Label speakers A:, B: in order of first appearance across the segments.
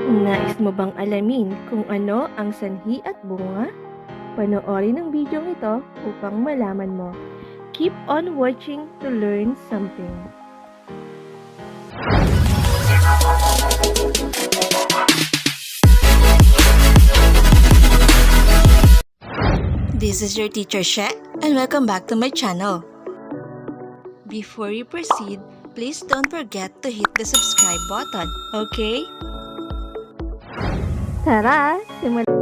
A: Nais mo bang alamin kung ano ang sanhi at bunga? Panoorin ang video ito upang malaman mo. Keep on watching to learn something.
B: This is your teacher Sheshe and welcome back to my channel. Before we proceed, please don't forget to hit the subscribe button, okay?
A: Tara, simulan!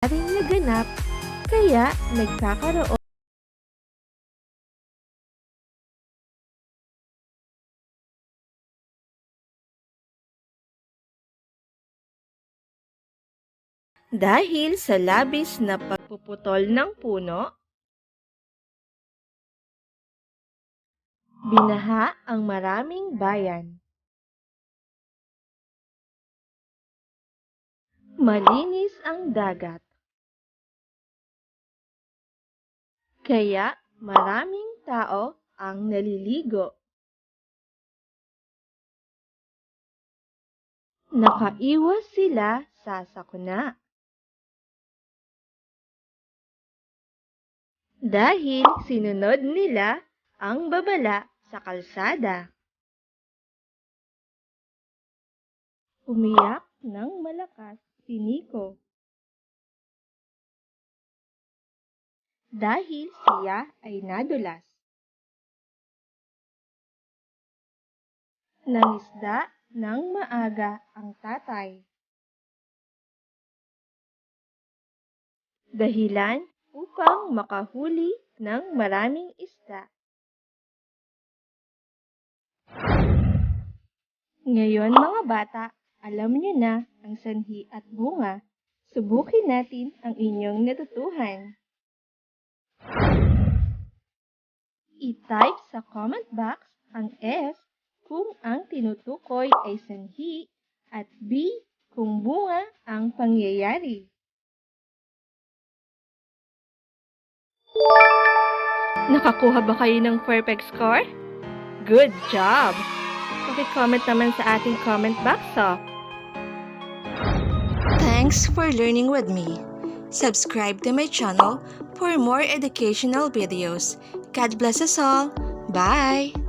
A: Ring naganap, kaya nagkakaroon dahil sa labis na pagpuputol ng puno, binaha ang maraming bayan. Malinis ang dagat, kaya maraming tao ang naliligo. Nakaiwas sila sa sakuna dahil sinunod nila ang babala sa kalsada. Umiyak ng malakas si Nico dahil siya ay nadulas. Nangisda ng maaga ang tatay. Dahilan upang makahuli ng maraming isda. Ngayon mga bata, alam niyo na ang sanhi at bunga. Subukin natin ang inyong natutuhan. I-type sa comment box ang S kung ang tinutukoy ay sanhi at B kung bunga ang pangyayari. Nakakuha ba kayo ng perfect score? Good job! Paki-comment naman sa ating comment box.
B: Thanks for learning with me. Subscribe to my channel for more educational videos. God bless us all. Bye!